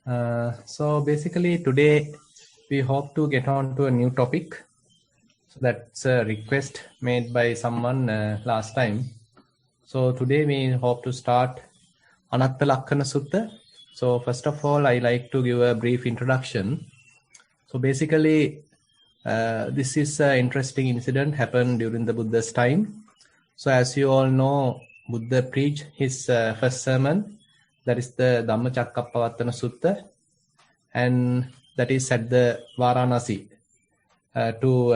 So basically today we hope to get on to a new topic. So that's a request made by someone last time. So today we hope to start Anatta Lakkhana Sutta. So first of all, I like to give a brief introduction. So basically this is an interesting incident happened during the Buddha's time. So as you all know, Buddha preached his first sermon, that is the Dhammacakkappavattana Sutta, and that is at the Varanasi to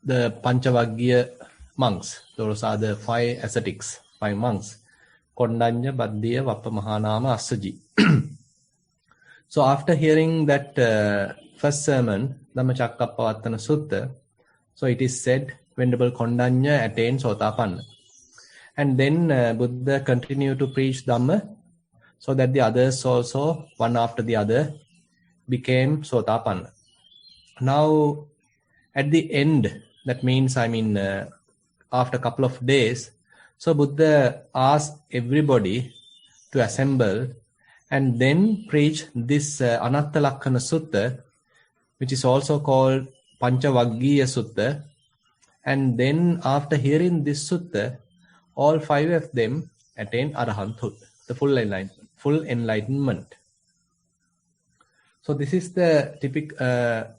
the Panchavaggiya monks. Those are the 5 ascetics, 5 monks. Kondanya, Baddiya, Vappamahanama, Assaji. So after hearing that first sermon, Dhammacakkappavattana Sutta, so it is said, Venerable Kondanya attained Sotapanna. And then Buddha continued to preach Dhamma, so that the others also, one after the other, became Sotapanna. Now, at the end, that means, after a couple of days, so Buddha asked everybody to assemble and then preach this Anatta Lakkhana Sutta, which is also called Panchavaggiya Sutta. And then after hearing this sutta, all 5 of them attained Arahanthood, the full enlightenment. So this is the typical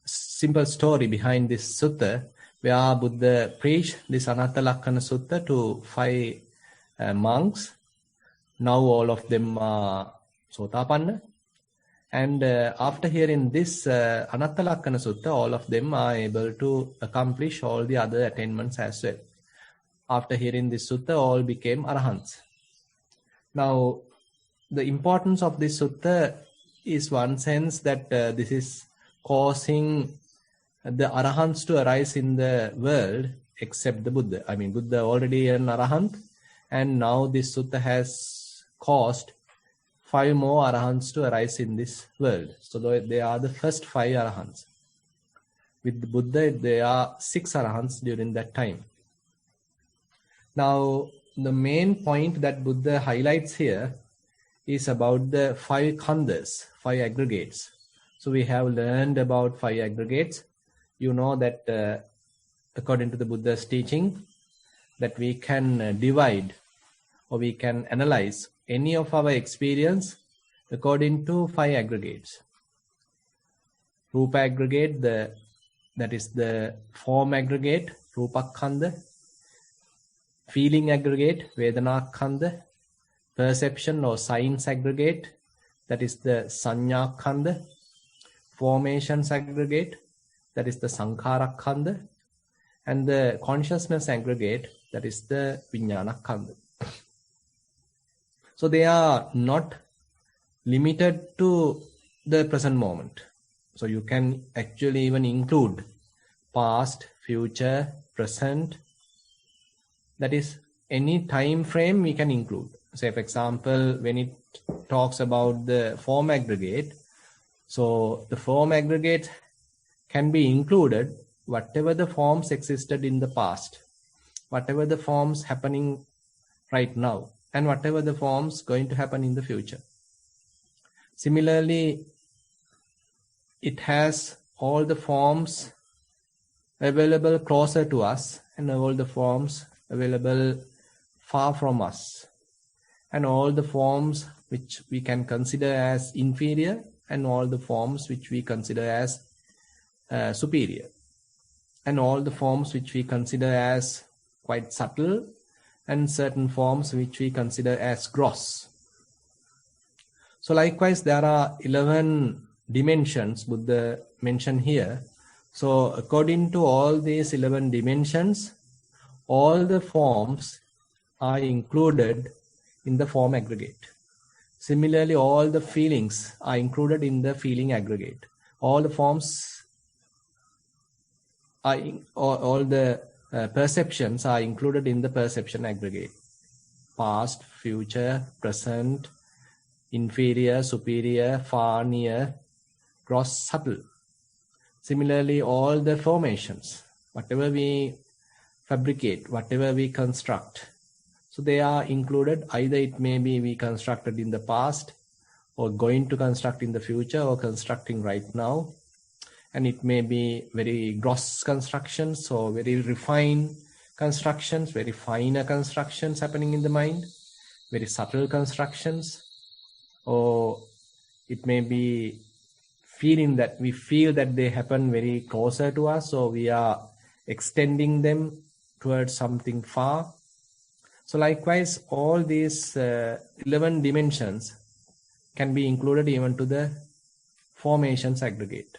simple story behind this sutta, where Buddha preached this Anatta Lakkhana Sutta to 5 monks. Now all of them are Sotapanna. And after hearing this Anatta Lakkhana Sutta, all of them are able to accomplish all the other attainments as well. After hearing this sutta, all became Arahants. Now, the importance of this sutta is one sense that this is causing the Arahants to arise in the world except the Buddha. Buddha already an Arahant, and now this sutta has caused 5 more Arahants to arise in this world. So they are the first 5 Arahants. With the Buddha, there are 6 Arahants during that time. Now, the main point that Buddha highlights here is about the 5 khandhas, 5 aggregates. So we have learned about 5 aggregates. You know that according to the Buddha's teaching, that we can divide or we can analyze any of our experience according to 5 aggregates. Rupa aggregate, that is the form aggregate, Rupakkhandha. Feeling aggregate, Vedanakkhandha. Perception or signs aggregate, that is the Sannyakhandha. Formations aggregate, that is the Sankharakkhandha. And the consciousness aggregate, that is the Vijnanakkhandha. So they are not limited to the present moment. So you can actually even include past, future, present. That is, any time frame we can include. Say, for example, when it talks about the form aggregate, so the form aggregate can be included whatever the forms existed in the past, whatever the forms happening right now, and whatever the forms going to happen in the future. Similarly, it has all the forms available closer to us and all the forms available far from us, and all the forms which we can consider as inferior and all the forms which we consider as superior, and all the forms which we consider as quite subtle, and certain forms which we consider as gross. So likewise, there are 11 dimensions Buddha mentioned here. So according to all these 11 dimensions, all the forms are included in the form aggregate. Similarly, all the feelings are included in the feeling aggregate. All the forms are all the perceptions are included in the perception aggregate. Past, future, present, inferior, superior, far, near, gross, subtle. Similarly, all the formations, whatever we fabricate, whatever we construct, so they are included. Either it may be we constructed in the past, or going to construct in the future or constructing right now. And it may be very gross constructions or very refined constructions, very finer constructions happening in the mind, very subtle constructions, or it may be feeling that we feel that they happen very closer to us, so we are extending them towards something far. So likewise, all these 11 dimensions can be included even to the formations aggregate.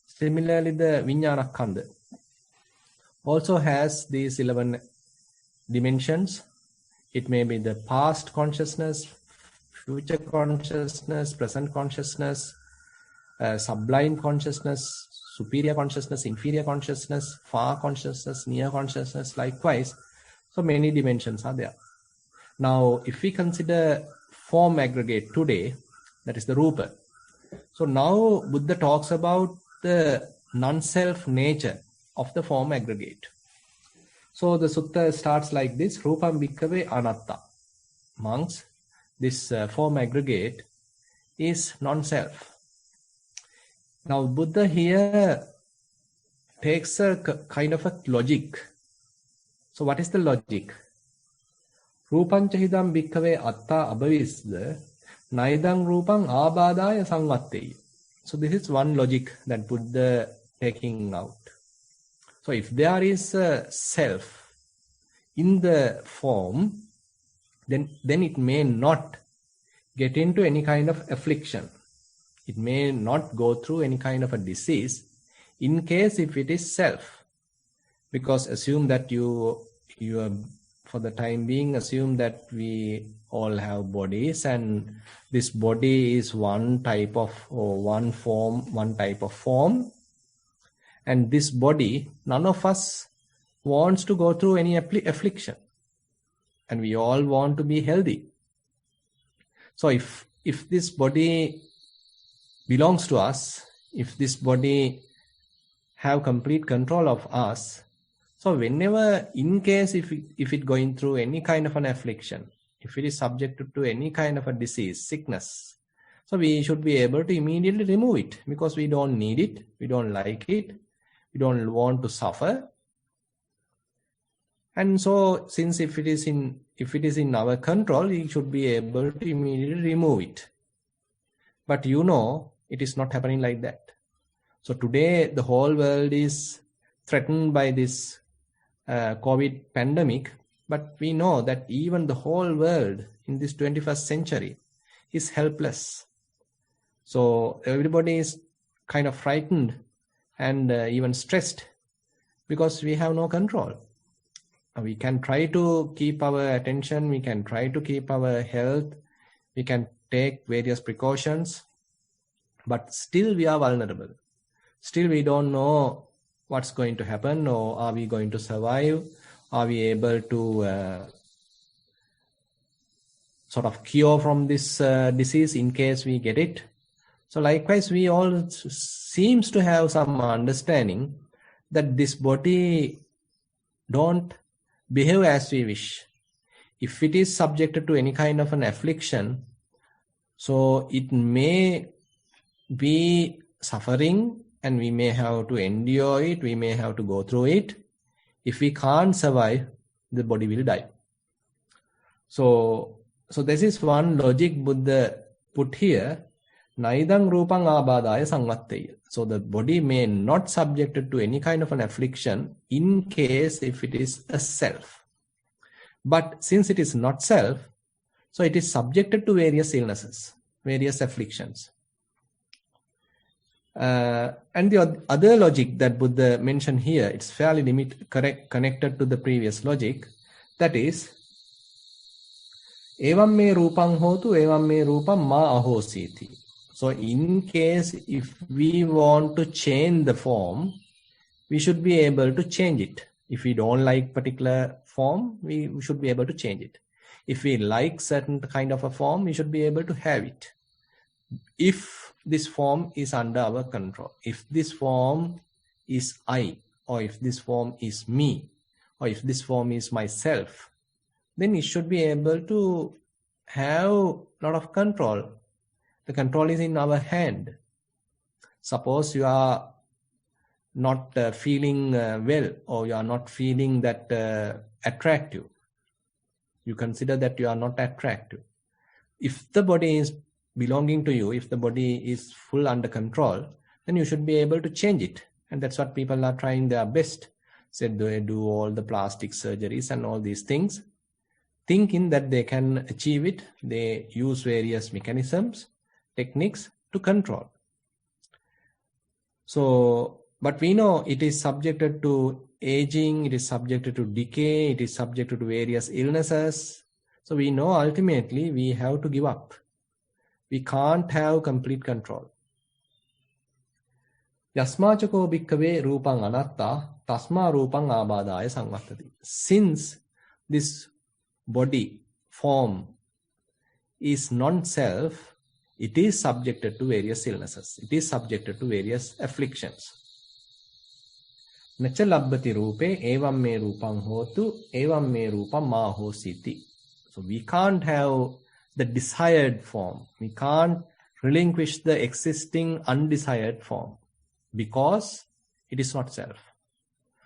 Similarly, the Vinyanakanda also has these 11 dimensions. It may be the past consciousness, future consciousness, present consciousness, sublime consciousness, superior consciousness, inferior consciousness, far consciousness, near consciousness, likewise. So many dimensions are there. Now, if we consider form aggregate today, that is the Rupa. So now Buddha talks about the non-self nature of the form aggregate. So the sutta starts like this: Rupam bhikkhave anatta. Monks, this form aggregate is non-self. Now Buddha here takes a kind of a logic. So what is the logic? Rupam chahidam bhikkhave atta abhavisda naidam rupam abadaya samvatteya. So this is one logic that Buddha taking out. So if there is a self in the form, then it may not get into any kind of affliction. It may not go through any kind of a disease in case if it is self. Because assume that you are, for the time being, assume that we all have bodies, and this body is one type of, or one form, one type of form. And this body, none of us wants to go through any affliction. And we all want to be healthy. So if this body belongs to us, if this body have complete control of us, so whenever, in case if it going through any kind of an affliction, if it is subjected to any kind of a disease, sickness, so we should be able to immediately remove it, because we don't need it, we don't like it, we don't want to suffer. And so since if it is in our control, we should be able to immediately remove it. But it is not happening like that. So today the whole world is threatened by this COVID pandemic, but we know that even the whole world in this 21st century is helpless. So everybody is kind of frightened and even stressed because we have no control. We can try to keep our attention, we can try to keep our health, we can take various precautions, but still we are vulnerable. Still we don't know what's going to happen, or are we going to survive? Are we able to sort of cure from this disease in case we get it? So likewise, we all seems to have some understanding that this body don't behave as we wish. If it is subjected to any kind of an affliction, so it may be suffering, and we may have to endure it, we may have to go through it. If we can't survive, the body will die. So this is one logic Buddha put here. Naidang rupang abadaya samvatteya. So the body may not subjected to any kind of an affliction in case if it is a self. But since it is not self, so it is subjected to various illnesses, various afflictions. And the other logic that Buddha mentioned here, it's fairly connected to the previous logic. That is, evam me rupam hotu, evam me rupam ma ahositi. So in case if we want to change the form, we should be able to change it. If we don't like particular form, we should be able to change it. If we like certain kind of a form, we should be able to have it. If this form is under our control, if this form is I, or if this form is me, or if this form is myself, then it should be able to have a lot of control The control is in our hand. Suppose you are not feeling well, or you are not feeling that attractive. You consider that you are not attractive. If the body is belonging to you, if the body is full under control, then you should be able to change it. And that's what people are trying their best. Said they do all the plastic surgeries and all these things, thinking that they can achieve it. They use various mechanisms, techniques to control. So, but we know it is subjected to aging, it is subjected to decay, it is subjected to various illnesses. So we know ultimately we have to give up. We can't have complete control. Yasmachako bhikkave rupang anatta tasma rupang abadaya samvattati. Since this body, form, is non-self, it is subjected to various illnesses. It is subjected to various afflictions. Nacha labbati rupe evam me rupang hotu evam me rupam ma hositi. So we can't have the desired form. We can't relinquish the existing undesired form because it is not self.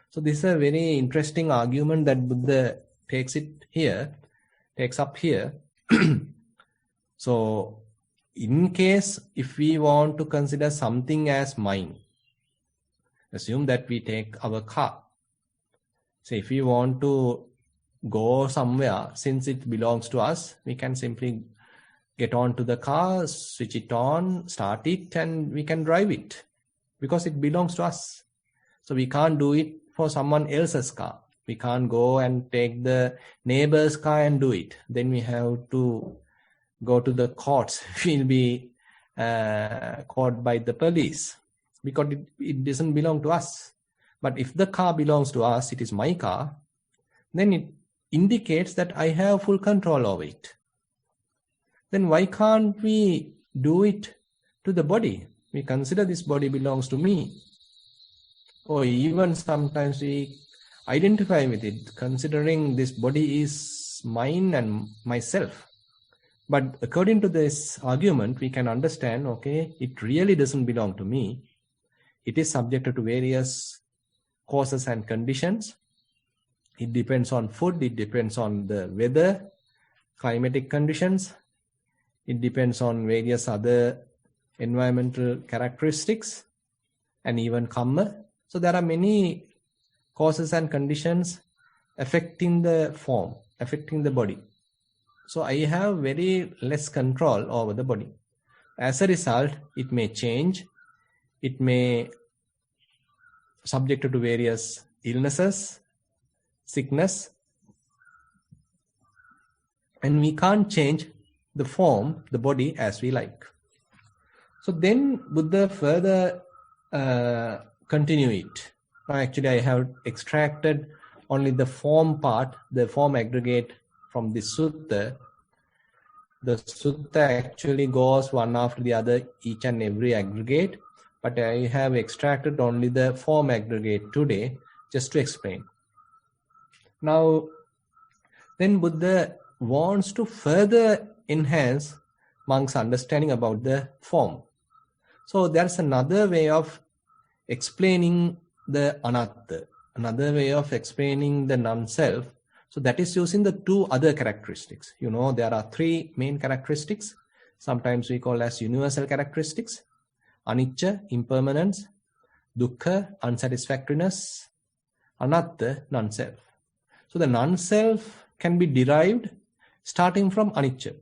So this is a very interesting argument that Buddha takes up here. So in case if we want to consider something as mine, assume that we take our car. So if we want to go somewhere, since it belongs to us, we can simply get on to the car, switch it on, start it, and we can drive it because it belongs to us. So we can't do it for someone else's car. We can't go and take the neighbor's car and do it. Then we have to go to the courts. We'll be caught by the police because it doesn't belong to us. But if the car belongs to us, it is my car, then it indicates that I have full control over it. Then why can't we do it to the body? We consider this body belongs to me. Or even sometimes we identify with it, considering this body is mine and myself. But according to this argument, we can understand, okay, it really doesn't belong to me. It is subjected to various causes and conditions. It depends on food, it depends on the weather, climatic conditions. It depends on various other environmental characteristics and even karma. So there are many causes and conditions affecting the form, affecting the body. So I have very less control over the body. As a result, it may change. It may subjected to various illnesses, sickness, and we can't change the form, the body as we like. So then Buddha further continue it. Now actually I have extracted only the form part, the form aggregate from this sutta. The sutta actually goes one after the other, each and every aggregate, but I have extracted only the form aggregate today just to explain. Now, then Buddha wants to further enhance monks' understanding about the form. So there's another way of explaining the anatta, another way of explaining the non-self. So that is using the two other characteristics. You know, there are three main characteristics. Sometimes we call as universal characteristics. Anicca, impermanence. Dukkha, unsatisfactoriness. Anatta, non-self. So the non-self can be derived starting from anicca.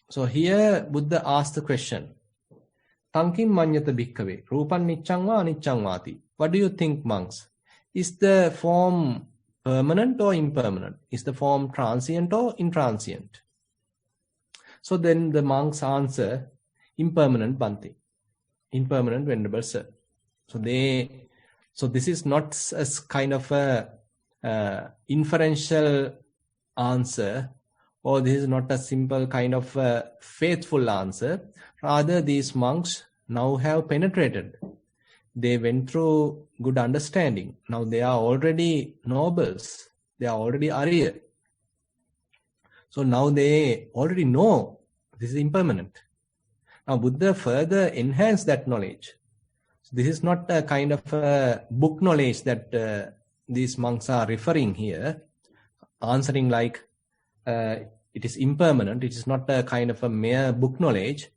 So here Buddha asked the question, Tankim manyata bhikkhave, rupan niccang va aniccang vati. What do you think, monks? Is the form permanent or impermanent? Is the form transient or intransient? So then the monks answer, impermanent Bhante. Impermanent Venerable Sir. So this is not a kind of a inferential answer, or this is not a simple kind of faithful answer. Rather, these monks now have penetrated. They went through good understanding. Now they are already nobles. They are already Arya. So now they already know this is impermanent. Now Buddha further enhanced that knowledge. So this is not a kind of a book knowledge that these monks are referring here, answering like it is impermanent. It is not a kind of a mere book knowledge.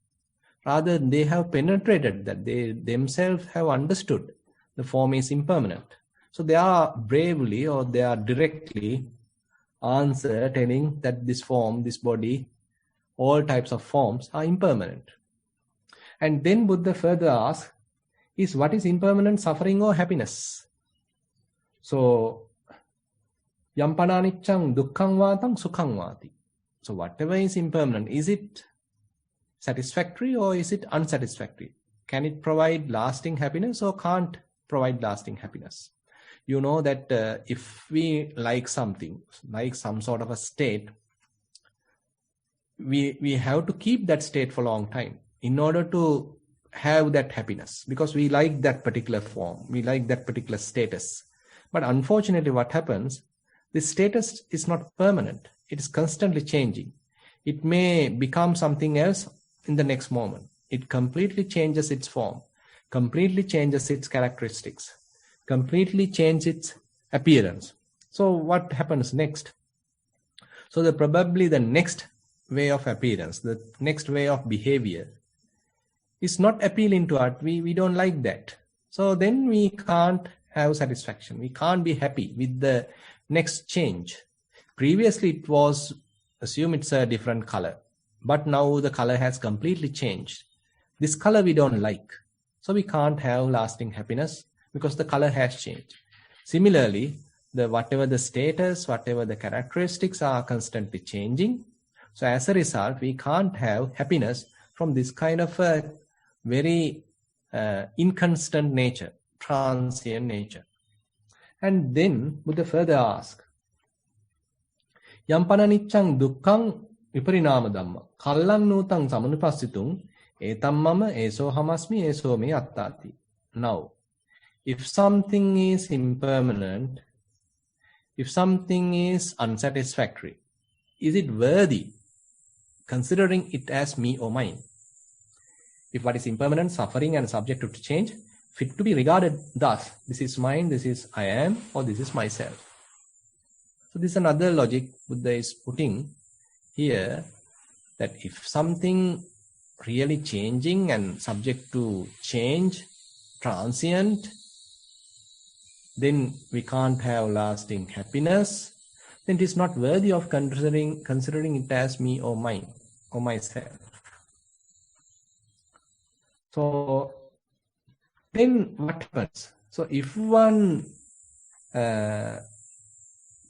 Rather, they have penetrated that. They themselves have understood the form is impermanent. So they are bravely or they are directly answer telling that this form, this body, all types of forms are impermanent. And then Buddha further asks, is what is impermanent suffering or happiness? So, Yampananichang dukkhang vatang sukhang vati. So whatever is impermanent, is it satisfactory or is it unsatisfactory? Can it provide lasting happiness or can't provide lasting happiness? You know that if we like something, like some sort of a state, we have to keep that state for a long time in order to have that happiness, because we like that particular form, we like that particular status. But unfortunately, what happens, this status is not permanent. It is constantly changing. It may become something else in the next moment. It completely changes its form, completely changes its characteristics, completely changes its appearance. So what happens next? So probably the next way of appearance, the next way of behavior is not appealing to us. We don't like that. So then we can't have satisfaction. We can't be happy with the next change. Previously it was, assume it's a different color, but now the color has completely changed. This color we don't like. So we can't have lasting happiness because the color has changed. Similarly, whatever the status, whatever the characteristics are constantly changing. So as a result, we can't have happiness from this kind of a very inconstant nature, transient nature. And then Buddha further asks, Yampananichang dukkhang viparinama dhamma kallang nutang samanupassitung etam mama eso hamasmi eso me attati. Now, if something is impermanent, if something is unsatisfactory, is it worthy considering it as me or mine? If what is impermanent, suffering and subject to change, fit to be regarded thus, this is mine, this is I am, or this is myself. So this is another logic Buddha is putting here, that if something really changing and subject to change, transient, then we can't have lasting happiness, then it is not worthy of considering it as me or mine or myself. So then what happens? So if one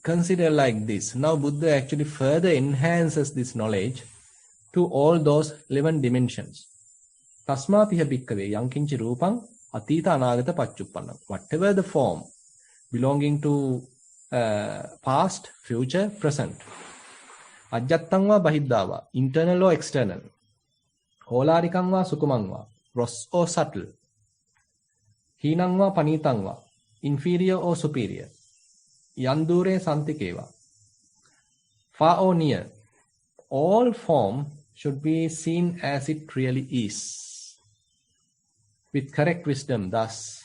consider like this, now Buddha actually further enhances this knowledge to all those 11 dimensions. Tasmatiha bhikkave yankinchi rupang atita anagata paccuppanam. Whatever the form belonging to past, future, present. Ajjattang va bahiddha va, internal or external. Holarikang va sukumang va, gross or subtle. Hinang va panitang va, inferior or superior. Yandure santikeva, far or near. All form should be seen as it really is, with correct wisdom. Thus,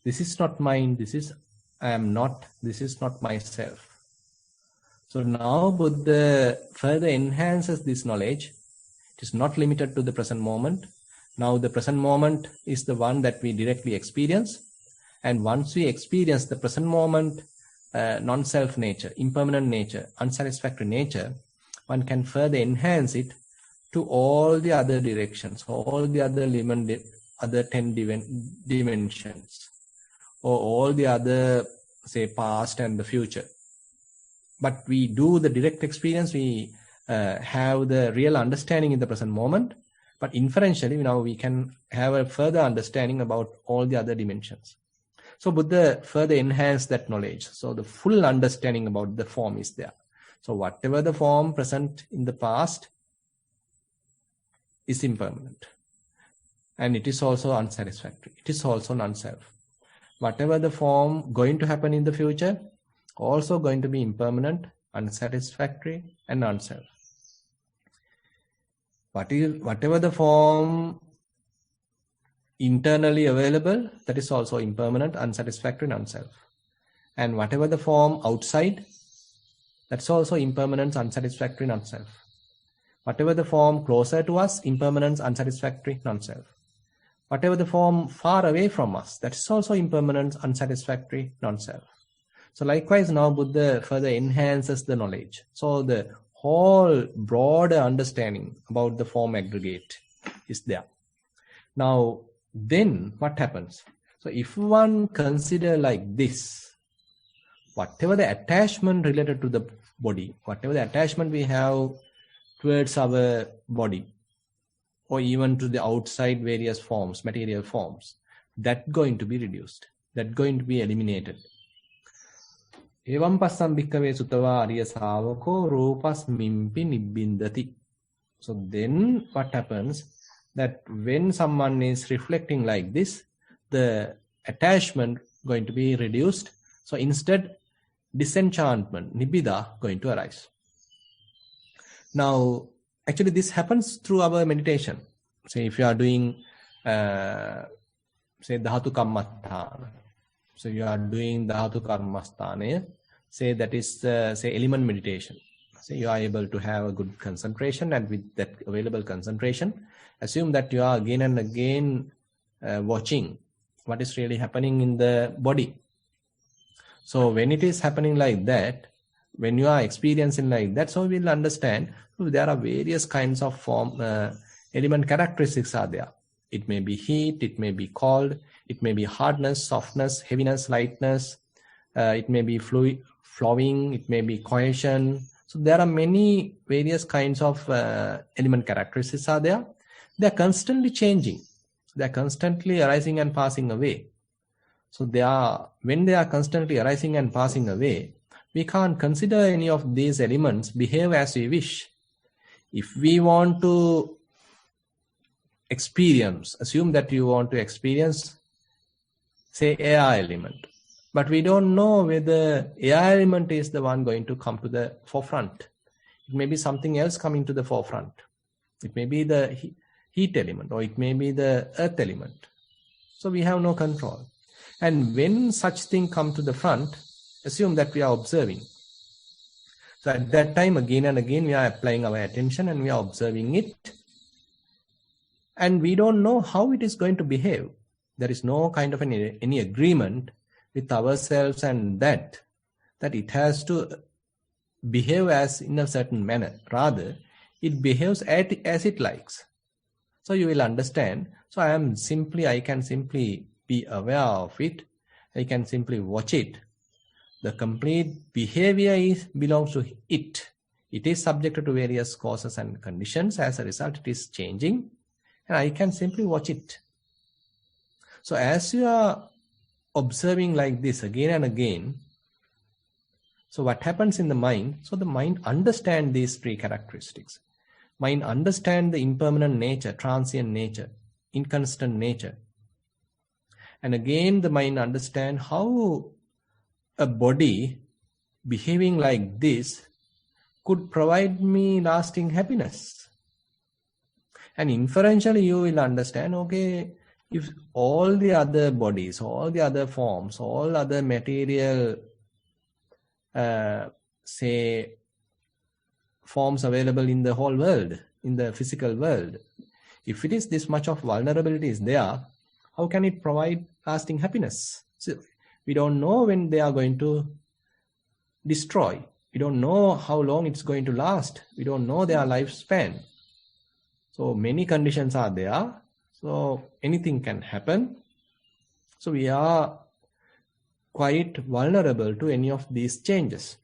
this is not mine, this is I am not, this is not myself. So now Buddha further enhances this knowledge. It is not limited to the present moment. Now the present moment is the one that we directly experience. And once we experience the present moment, non-self nature, impermanent nature, unsatisfactory nature, one can further enhance it to all the other directions, all the other 10 dimensions, or all the other, say, past and the future. But we do the direct experience, we have the real understanding in the present moment, but inferentially now we can have a further understanding about all the other dimensions. So Buddha further enhanced that knowledge. So the full understanding about the form is there. So whatever the form present in the past is impermanent. And it is also unsatisfactory. It is also non-self. Whatever the form going to happen in the future, also going to be impermanent, unsatisfactory, and non-self. whatever the form internally available, that is also impermanent, unsatisfactory, non-self. And whatever the form outside, that's also impermanence, unsatisfactory, non-self. Whatever the form closer to us, impermanence, unsatisfactory, non-self. Whatever the form far away from us, that's also impermanence, unsatisfactory, non-self. So likewise, now Buddha further enhances the knowledge. So the whole broader understanding about the form aggregate is there. Now, then what happens? So if one consider like this, whatever the attachment related to the body, whatever the attachment we have towards our body, or even to the outside various forms, material forms, that's going to be reduced, that's going to be eliminated. Evam passam bhikkhave sutava ariya savako rupas mimpi nibbindati. So then what happens, that when someone is reflecting like this, the attachment going to be reduced. So instead, disenchantment, nibbida, going to arise. Now, actually this happens through our meditation. Say if you are doing, say dhatu kammasthana. So you are doing dhatu karmasthana, say that is, say element meditation. Say you are able to have a good concentration, and with that available concentration, assume that you are again and again watching what is really happening in the body. So when it is happening like that, when you are experiencing like that, so we will understand there are various kinds of form, element characteristics are there. It may be heat, it may be cold, it may be hardness, softness, heaviness, lightness, it may be flowing, it may be cohesion. So there are many various kinds of element characteristics are there. They are constantly changing. They are constantly arising and passing away. So when they are constantly arising and passing away, we can't consider any of these elements behave as we wish. If we want to experience, assume that you want to experience, say, air element, but we don't know whether air element is the one going to come to the forefront. It may be something else coming to the forefront. It may be the heat element, or it may be the earth element. So we have no control. And when such thing come to the front, assume that we are observing. So at that time, again and again, we are applying our attention and we are observing it. And we don't know how it is going to behave. There is no kind of any agreement with ourselves and that it has to behave as in a certain manner. Rather, it behaves as it likes. So you will understand. So I can simply be aware of it. I can simply watch it. The complete behavior belongs to it. It is subjected to various causes and conditions. As a result, it is changing. And I can simply watch it. So as you are observing like this again and again, so what happens in the mind? So the mind understands these three characteristics. Mind understands the impermanent nature, transient nature, inconstant nature. And again, the mind understands how a body behaving like this could provide me lasting happiness. And inferentially, you will understand, okay, if all the other bodies, all the other forms, all other material, say, forms available in the whole world, in the physical world, if it is this much of vulnerability is there, how can it provide lasting happiness? So we don't know when they are going to destroy. We don't know how long it's going to last. We don't know their lifespan. So many conditions are there. So anything can happen. So we are quite vulnerable to any of these changes.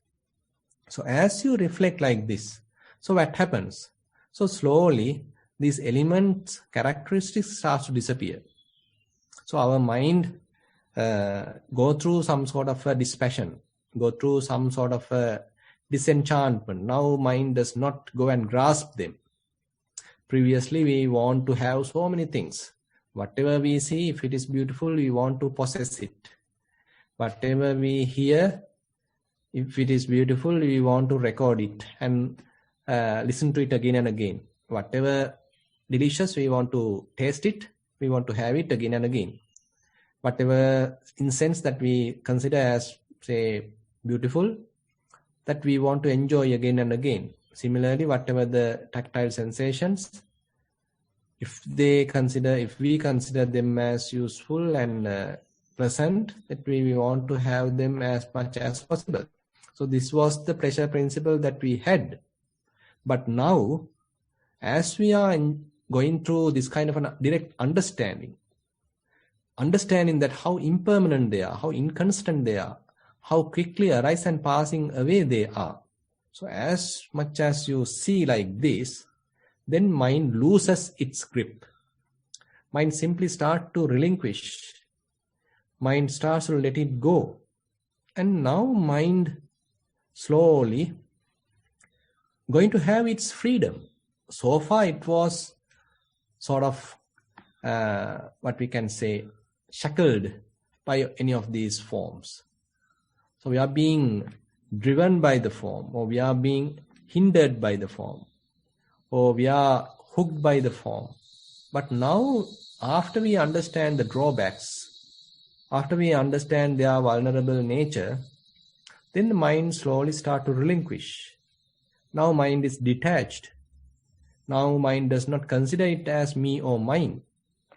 So as you reflect like this, so what happens? So slowly these elements, characteristics start to disappear. So our mind go through some sort of a dispassion, go through some sort of a disenchantment. Now mind does not go and grasp them. Previously we want to have so many things. Whatever we see, if it is beautiful, we want to possess it. Whatever we hear, if it is beautiful, we want to record it and listen to it again and again. Whatever delicious, we want to taste it, we want to have it again and again. Whatever incense that we consider as, say, beautiful, that we want to enjoy again and again. Similarly, whatever the tactile sensations, if we consider them as useful and pleasant, that we want to have them as much as possible. So this was the pleasure principle that we had. But now, as we are going through this kind of a direct understanding that how impermanent they are, how inconstant they are, how quickly arise and passing away they are. So as much as you see like this, then mind loses its grip. Mind simply starts to relinquish. Mind starts to let it go. And now mind slowly going to have its freedom. So far it was sort of what we can say shackled by any of these forms. So we are being driven by the form, or we are being hindered by the form, or we are hooked by the form. But now, after we understand the drawbacks, after we understand their vulnerable nature, then the mind slowly starts to relinquish. Now mind is detached. Now mind does not consider it as me or mine.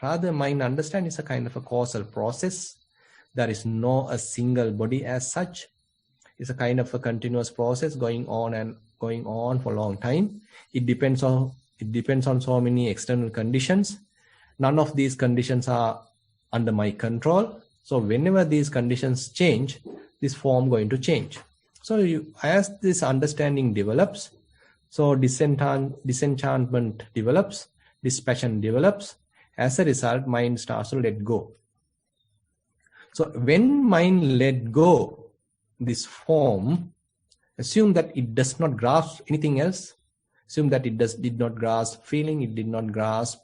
Rather, mind understands it's a kind of a causal process. There is no a single body as such. It's a kind of a continuous process going on and going on for a long time. It depends on so many external conditions. None of these conditions are under my control. So whenever these conditions change, this form going to change. So as this understanding develops, so disenchantment develops, dispassion develops. As a result, mind starts to let go. So when mind let go this form, assume that it does not grasp anything else. Assume that it did not grasp feeling, it did not grasp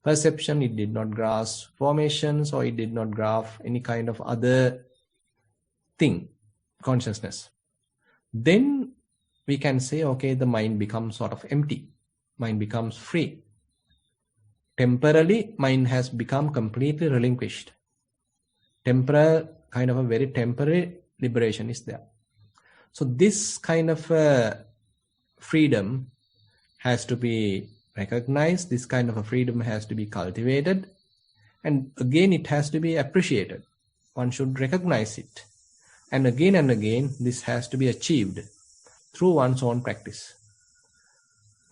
perception, it did not grasp formations, or it did not grasp any kind of other thing, consciousness. Then we can say, okay, the mind becomes sort of empty. Mind becomes free. Temporarily, mind has become completely relinquished. Temporal, kind of a very temporary liberation is there. So this kind of freedom has to be recognized. This kind of a freedom has to be cultivated. And again, it has to be appreciated. One should recognize it. And again, this has to be achieved through one's own practice.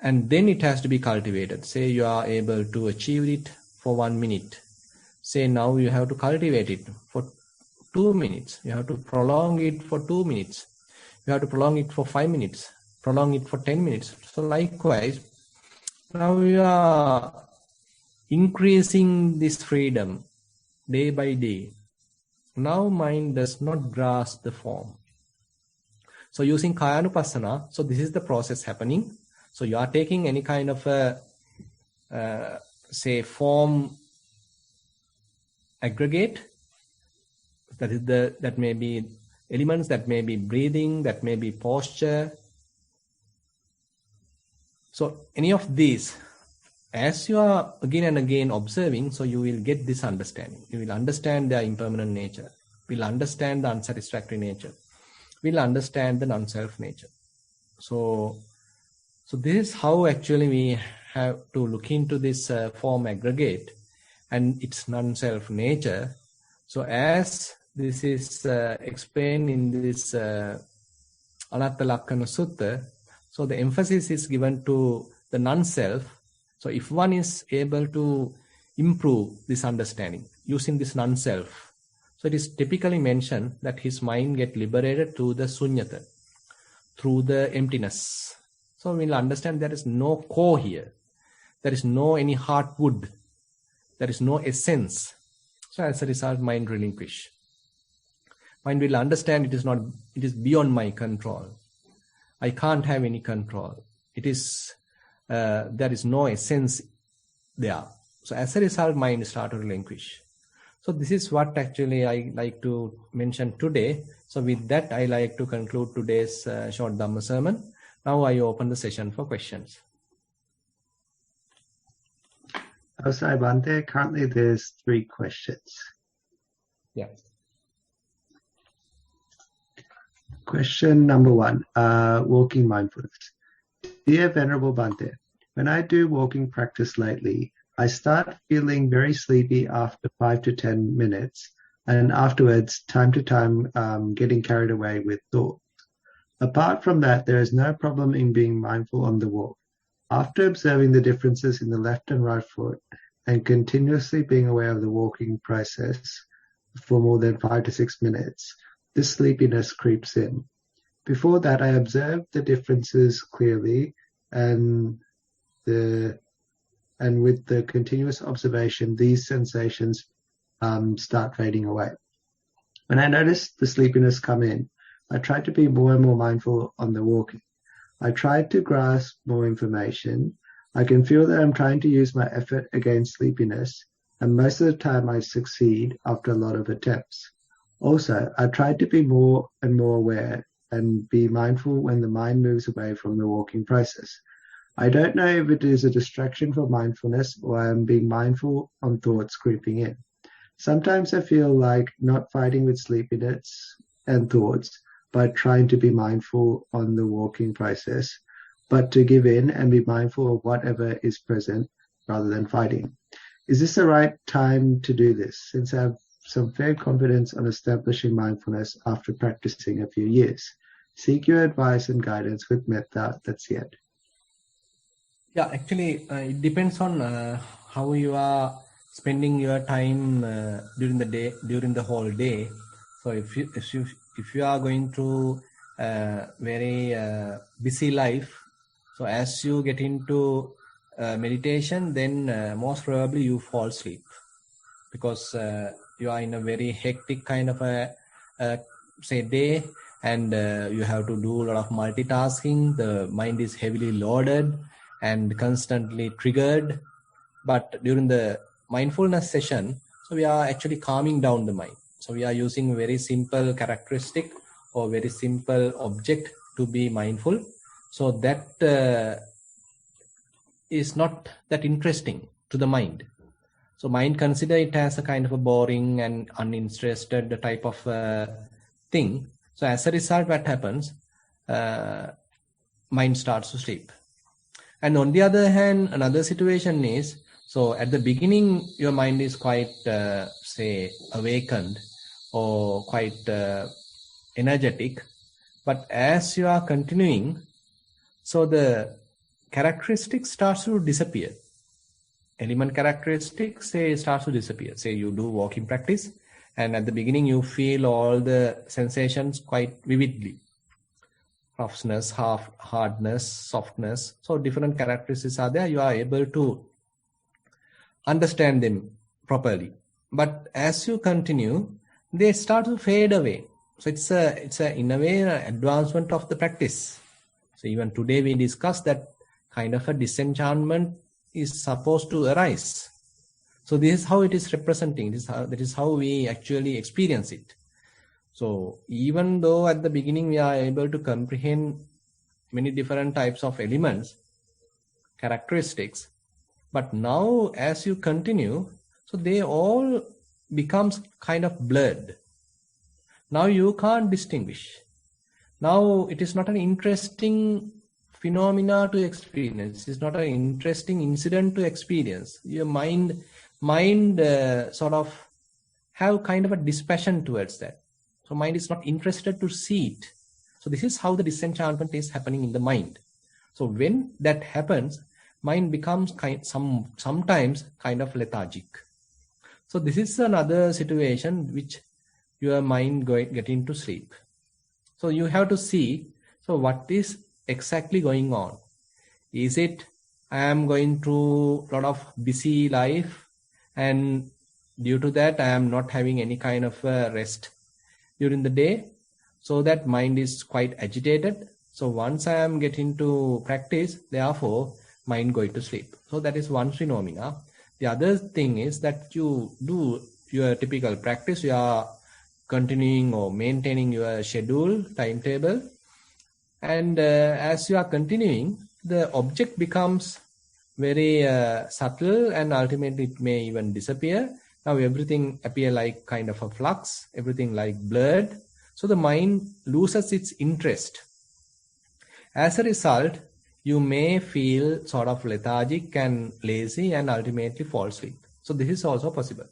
And then it has to be cultivated. Say you are able to achieve it for 1 minute. Say now you have to cultivate it for 2 minutes. You have to prolong it for 2 minutes. You have to prolong it for 5 minutes. Prolong it for 10 minutes. So likewise, now you are increasing this freedom day by day. Now mind does not grasp the form. So using Kayanupassana, so this is the process happening. So you are taking any kind of a, say, form aggregate. That may be elements, that may be breathing, that may be posture. So any of these, as you are again and again observing, so you will get this understanding. You will understand their impermanent nature. You will understand the unsatisfactory nature. You will understand the non-self nature. So this is how actually we have to look into this form aggregate and its non-self nature. So as this is explained in this Anatta Lakkhana Sutta, so the emphasis is given to the non-self. So if one is able to improve this understanding using this non-self, so it is typically mentioned that his mind get liberated through the sunyata, through the emptiness. So we'll understand there is no core here. There is no any heart wood. There is no essence. So as a result, mind relinquish. Mind will understand it is beyond my control. I can't have any control. It is, there is no essence there. So as a result, mind start to relinquish. So this is what actually I like to mention today. So with that, I like to conclude today's short Dhamma sermon. Now I open the session for questions. Sorry, Bante. Currently, there's 3 questions. Yeah. Question number 1, walking mindfulness. Dear Venerable Bante, when I do walking practice lately, I start feeling very sleepy after 5 to 10 minutes, and afterwards, time to time, getting carried away with thoughts. Apart from that, there is no problem in being mindful on the walk. After observing the differences in the left and right foot and continuously being aware of the walking process for more than 5 to 6 minutes, this sleepiness creeps in. Before that, I observed the differences clearly, and with the continuous observation, these sensations start fading away. When I notice the sleepiness come in, I try to be more and more mindful on the walking. I try to grasp more information. I can feel that I'm trying to use my effort against sleepiness, and most of the time I succeed after a lot of attempts. Also, I try to be more and more aware and be mindful when the mind moves away from the walking process. I don't know if it is a distraction from mindfulness or I am being mindful on thoughts creeping in. Sometimes I feel like not fighting with sleepiness and thoughts, by trying to be mindful on the walking process, but to give in and be mindful of whatever is present rather than fighting. Is this the right time to do this, since I have some fair confidence on establishing mindfulness after practicing a few years? Seek your advice and guidance with metta. That's it. Yeah, actually, it depends on how you are spending your time during the day, during the whole day. So if you are going through very busy life, so as you get into meditation, then most probably you fall asleep, because you are in a very hectic kind of a say day, and you have to do a lot of multitasking. The mind is heavily loaded and constantly triggered. But during the mindfulness session, so we are actually calming down the mind. So we are using very simple characteristic or very simple object to be mindful. So that is not that interesting to the mind. So mind consider it as a kind of a boring and uninterested type of thing. So as a result, what happens? Mind starts to sleep. And on the other hand, another situation is, so at the beginning, your mind is quite, say, awakened or quite energetic. But as you are continuing, so the characteristics starts to disappear. Element characteristics, say, starts to disappear. Say you do walking practice, and at the beginning you feel all the sensations quite vividly. Roughness, hardness, softness. So different characteristics are there. You are able to understand them properly. But as you continue, they start to fade away. So it's a in a way an advancement of the practice. So even today we discussed that kind of a disenchantment is supposed to arise. So this is how it is representing. That is how we actually experience it. So even though at the beginning we are able to comprehend many different types of elements, characteristics, but now as you continue, so they all becomes kind of blurred. Now you can't distinguish. Now it is not an interesting phenomena to experience. It's not an interesting incident to experience. Your mind sort of have kind of a dispassion towards that. So mind is not interested to see it. So this is how the disenchantment is happening in the mind. So when that happens, mind becomes sometimes kind of lethargic. So this is another situation which your mind get into sleep. So you have to see, so what is exactly going on? Is it I am going through a lot of busy life, and due to that I am not having any kind of rest during the day, so that mind is quite agitated. So once I am getting to practice, therefore mind going to sleep. So that is one phenomena. The other thing is that you do your typical practice, you are continuing or maintaining your schedule, timetable, and as you are continuing, the object becomes very subtle, and ultimately it may even disappear. Now everything appear like kind of a flux, everything like blurred. So the mind loses its interest. As a result, you may feel sort of lethargic and lazy and ultimately fall asleep. So this is also possible.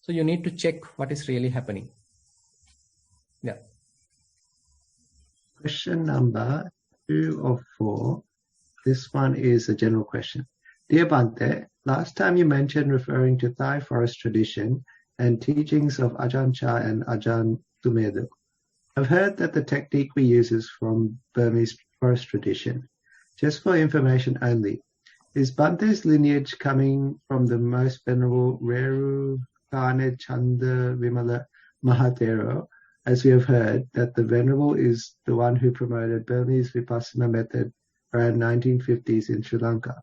So you need to check what is really happening. Yeah. Question number 2 of 4. This one is a general question. Dear Bhante, last time you mentioned referring to Thai forest tradition and teachings of Ajahn Chah and Ajahn Sumedho. I've heard that the technique we use is from Burmese forest tradition. Just for information only, is Bhante's lineage coming from the most venerable Lakkhana Chanda Vimala Mahathero, as we have heard that the venerable is the one who promoted Burmese Vipassana method around 1950s in Sri Lanka?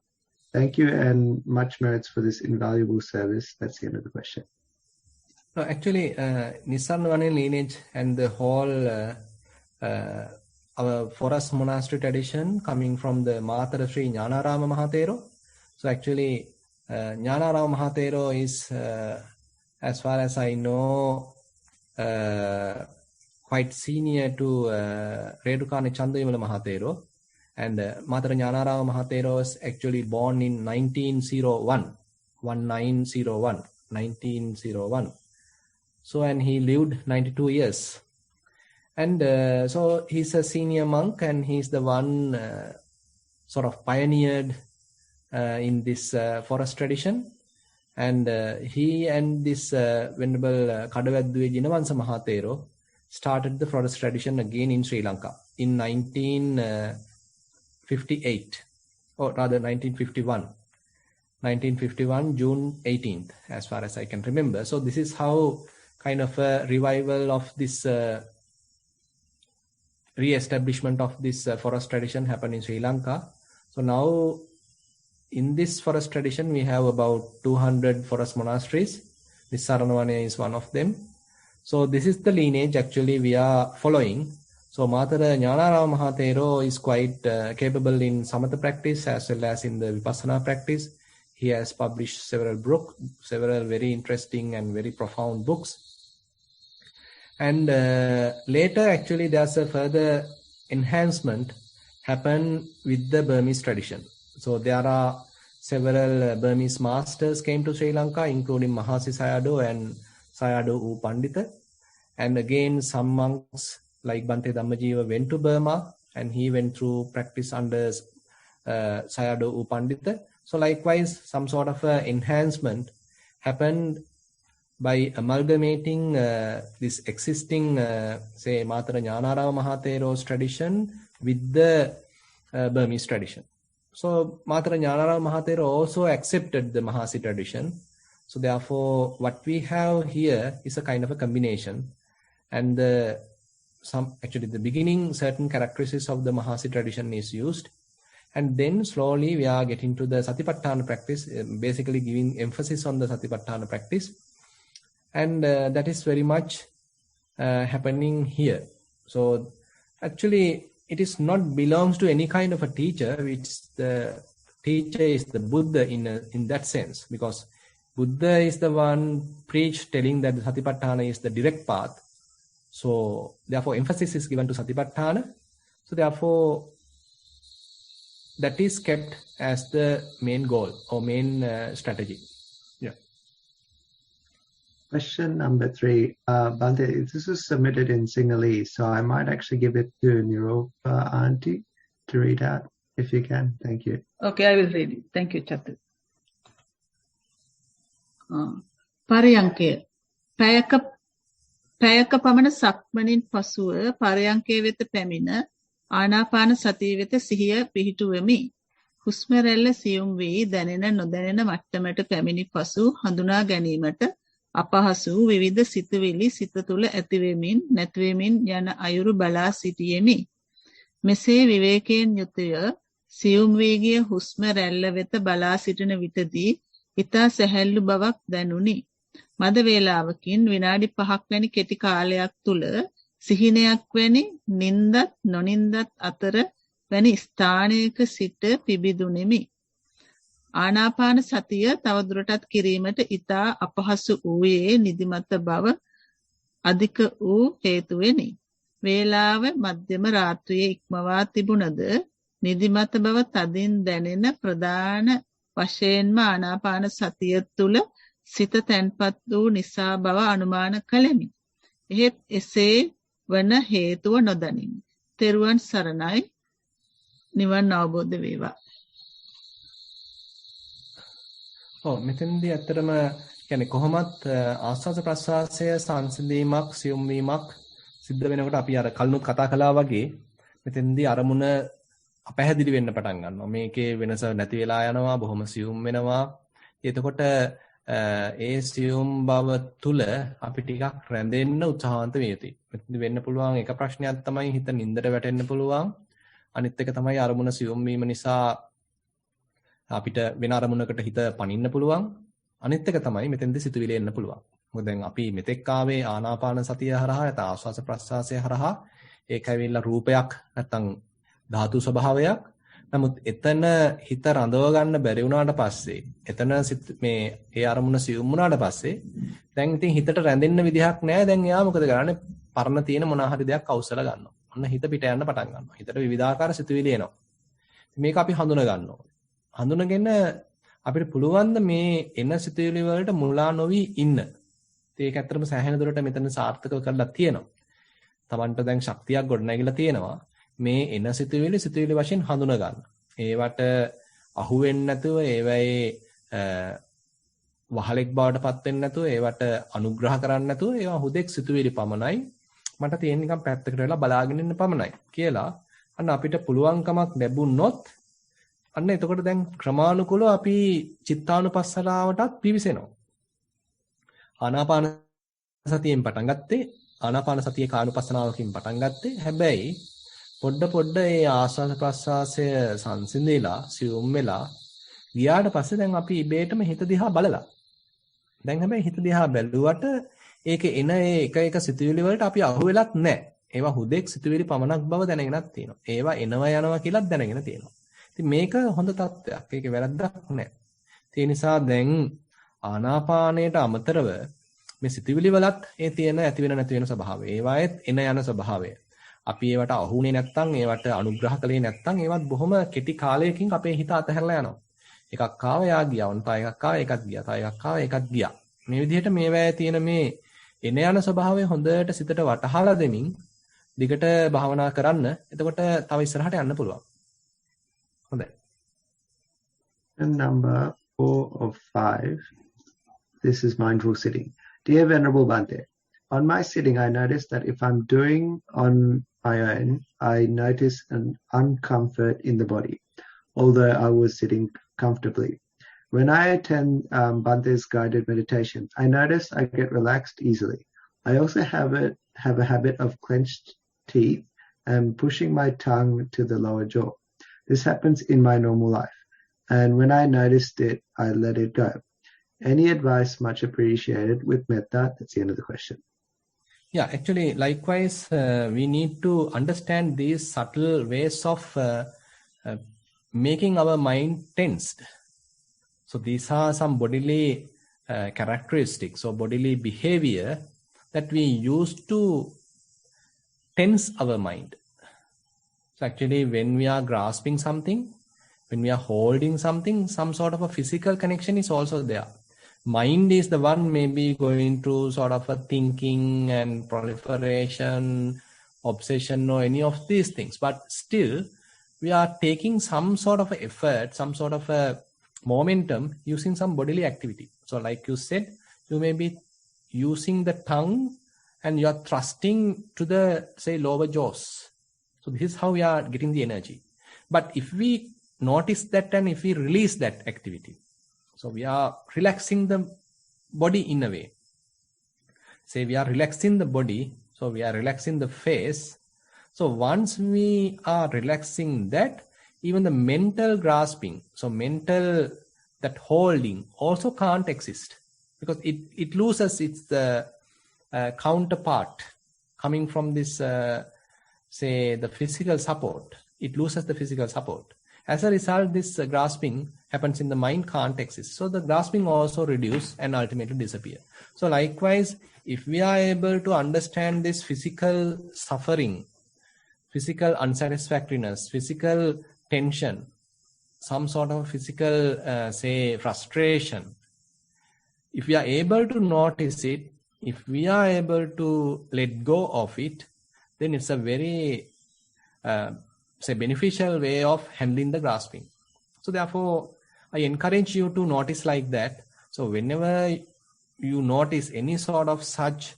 Thank you and much merits for this invaluable service. That's the end of the question. No, actually, Nissarana lineage and the whole our forest monastery tradition coming from the Matara Sri Jnanarama Mahathero. So actually, Jnanarama Mahathero is, as far as I know, quite senior to Lakkhana Chandavimala Mahathero. And Matara Jnanarama Mahathero was actually born in 1901. So, and he lived 92 years. And so he's a senior monk, and he's the one sort of pioneered in this forest tradition. And he and this Venerable Kadavaddwe Jinavansa Mahathero started the forest tradition again in Sri Lanka in 1958, or rather 1951, June 18th, as far as I can remember. So this is how kind of a revival of this re-establishment of this forest tradition happened in Sri Lanka. So now in this forest tradition, we have about 200 forest monasteries. Nissarana is one of them. So this is the lineage actually we are following. So Matara Jnanarama Mahathero is quite capable in samatha practice as well as in the vipassana practice. He has published several very interesting and very profound books. And later actually there's a further enhancement happened with the Burmese tradition. So there are several Burmese masters came to Sri Lanka, including Mahasi Sayadaw and Sayadaw U Pandita. And again, some monks like Bhante Dhammajiva went to Burma, and he went through practice under Sayadaw U Pandita. So likewise, some sort of enhancement happened by amalgamating this existing, say, Matara Jnanarama Mahathero's tradition with the Burmese tradition. So Matara Jnanarama Mahathero also accepted the Mahasi tradition. So therefore, what we have here is a kind of a combination. And the beginning, certain characteristics of the Mahasi tradition is used. And then slowly we are getting to the Satipatthana practice, basically giving emphasis on the Satipatthana practice. And that is very much happening here. So actually, it is not belongs to any kind of a teacher, which the teacher is the Buddha in that sense, because Buddha is the one preached telling that the Satipatthana is the direct path. So therefore emphasis is given to Satipatthana. So therefore that is kept as the main goal or main strategy. Yeah. Question number 3. Bhante, this is submitted in Sinhalese, so I might actually give it to Niropa Auntie to read out, if you can. Thank you. Okay, I will read it. Thank you, Chatu. Pariyanke. පැයක පමණ සක්මනින් පසුව පරයන්කේ වෙත පැමිණ ආනාපාන සතිය වෙත සිහිය පිහිටුවෙමි. හුස්ම රැල්ල සියුම් වී දැනෙන නොදැනෙන මට්ටමට පැමිණි පසු හඳුනා ගැනීමට අපහසු විවිධ සිතුවිලි සිත තුළ ඇතිවෙමින් නැතිවෙමින් යන අයුරු බලා සිටියෙමි. මෙසේ විවේකයෙන් යුතුය සියුම් වී ගිය හුස්ම රැල්ල වෙත බලා සිටින විටදී ඊතා සැහැල්ලු බවක් දැනුනි. මද වේලාවකින් විනාඩි 5ක් වැනි කෙටි කාලයක් තුල සිහිනයක් වැනි නින්දත් නොනින්දත් අතර වැනි ස්ථානයක සිට පිබිදුනිමි. ආනාපාන සතිය තවදුරටත් කිරීමට ඊතා අපහසු වූයේ නිදිමත බව අධික වූ හේතුවෙනි. වේලාව මධ්‍යම රාත්‍රියේ ඉක්මවා තිබුණද නිදිමත බව තදින් දැනෙන ප්‍රධාන වශයෙන්ම ආනාපාන සතිය තුල සිත තැන්පත් වූ නිසා බව අනුමාන කළෙමි. එහෙත් එසේ වන හේතුව නොදනිමි. තෙරුවන් සරණයි. නිවන් අවබෝධ වේවා. මෙතෙන්දී ඇත්තටම කියන්නේ කොහොමත් ආස්වාද ප්‍රසආසය සංසිඳීමක් සියුම් වීමක් සිද්ධ වෙනකොට අපි අර කලිනුත් කතා කළා වගේ මෙතෙන්දී අරමුණ අපැහැදිලි වෙන්න පටන් ගන්නවා. මේකේ වෙනස නැති වෙලා යනවා, බොහොම සියුම් වෙනවා. එතකොට ඒ සියුම් බව තුල අපි ටිකක් රැඳෙන්න උත්සාහන්ත විය යුතුයි. මෙතෙන්දී වෙන්න පුළුවන් එක ප්‍රශ්නයක් තමයි හිත නින්දට වැටෙන්න පුළුවන්. අනිත් එක තමයි අරමුණ සියුම් වීම නිසා අපිට වෙන අරමුණකට හිත පනින්න පුළුවන්. අනිත් එක තමයි මෙතෙන්දී සිතුවිලි එන්න පුළුවන්. මොකද දැන් අපි මෙතෙක් ආවේ ආනාපාන සතිය හරහා නැත්නම් ආස්වාස ප්‍රස්වාසය හරහා ඒක ඇවිල්ලා රූපයක් නැත්නම් ධාතු ස්වභාවයක්. නමුත් එතන හිත රඳව ගන්න බැරි වුණාට පස්සේ එතන මේ ඒ අරමුණ සියුම් වුණාට පස්සේ දැන් ඉතින් හිතට රැඳෙන්න විදිහක් නැහැ. දැන් එයා මොකද කරන්නේ? පරණ තියෙන මොන හරි දෙයක් අවසල ගන්නවා. අන්න හිත පිට යන්න පටන් ගන්නවා. හිතට විවිධාකාර සිතුවිලි එනවා. මේක අපි හඳුන ගන්න ඕනේ. හඳුනගෙන අපිට පුළුවන් මේ එන සිතුවිලි වලට මුලා නොවි ඉන්න. ඒක ඇත්තටම සෑහෙන දුරට මෙතන සාර්ථකව කරලා තියෙනවා. Tamanට දැන් ශක්තියක් ගොඩනැගිලා තියෙනවා. මේ එන සිතුවිලි වශයෙන් හඳුන ගන්න. ඒවට අහු වෙන්නේ නැතුව ඒවයේ වහලෙක් බවට පත් වෙන්නේ නැතුව ඒවට අනුග්‍රහ කරන්නේ නැතුව ඒවා හුදෙක් සිතුවිලි පමණයි. මට තියෙන නිකන් පැත්තකට වෙලා බලාගෙන ඉන්න පමණයි කියලා අන්න අපිට පුළුවන්කමක් ලැබුණොත් අන්න එතකොට දැන් ක්‍රමානුකූලව අපි චිත්තානුපස්සනාවටත් පිවිසෙනවා. ආනාපාන සතියෙන් පටන් ගත්තේ ආනාපාන සතියේ කානුපස්සනාවකින් පටන් ගත්තේ. හැබැයි පොඩ මේ ආස්වාද ප්‍රස්වාසය සංසිඳිලා සියුම් වෙලා ගියාට පස්සේ දැන් අපි ඉබේටම හිත දිහා බලලා. දැන් හැබැයි හිත දිහා බැලුවට ඒකේ එන ඒ එක සිතුවිලි වලට අපි අහු වෙලත් නැහැ. ඒවා හුදෙක් සිතුවිලි පමණක් බව දැනගෙනත් තියෙනවා. ඒවා එනවා යනවා කියලාත් දැනගෙන තියෙනවා. ඉතින් මේක හොඳ තත්ත්වයක්. ඒකේ වැරද්දක් නැහැ. ඒ නිසා දැන් ආනාපානයට අමතරව මේ සිතුවිලි වලත් ඒ තියෙන ඇති වෙන නැති වෙන ස්වභාවය. ඒවායෙත් එන යන ස්වභාවය. අපි ඒවට අහුුනේ නැත්නම් ඒවට අනුග්‍රහ කළේ නැත්නම් ඒවත් බොහොම කෙටි කාලයකින් අපේ හිත අතහැරලා යනවා. එකක් ආව යා ගියා. වුන් තව එකක් ආව ඒකත් ගියා. තව එකක් ආව ඒකත් ගියා. මේ විදිහට මේවැය තියෙන මේ එන යන ස්වභාවය හොඳට සිතට වටහාලා දෙමින් දිගට භාවනා කරන්න. එතකොට තව ඉස්සරහට යන්න පුළුවන්. හොඳයි. Number 4 of 5. This is mindful sitting. Dear Venerable Bhante, on my sitting, I notice that if I'm doing on my own, I notice an uncomfort in the body, although I was sitting comfortably. When I attend Bhante's guided meditation, I notice I get relaxed easily. I also have a habit of clenched teeth and pushing my tongue to the lower jaw. This happens in my normal life, and when I noticed it, I let it go. Any advice much appreciated with metta? That's the end of the question. Yeah, actually, likewise, we need to understand these subtle ways of making our mind tensed. So these are some bodily characteristics or bodily behavior that we use to tense our mind. So actually, when we are grasping something, when we are holding something, some sort of a physical connection is also there. Mind is the one maybe going through sort of a thinking and proliferation, obsession or any of these things. But still, we are taking some sort of effort, some sort of a momentum using some bodily activity. So like you said, you may be using the tongue and you are thrusting to the, say, lower jaws. So this is how we are getting the energy. But if we notice that and if we release that activity, so we are relaxing the body in a way. Say we are relaxing the body, so we are relaxing the face. So once we are relaxing that, even the mental grasping, so mental that holding also can't exist because it loses its counterpart coming from this, say, the physical support. It loses the physical support. As a result, this grasping happens in the mind can't exist. So the grasping also reduce and ultimately disappear. So likewise, if we are able to understand this physical suffering, physical unsatisfactoriness, physical tension, some sort of physical, say, frustration, if we are able to notice it, if we are able to let go of it, then it's a very, say, beneficial way of handling the grasping. So therefore, I encourage you to notice like that. So whenever you notice any sort of such,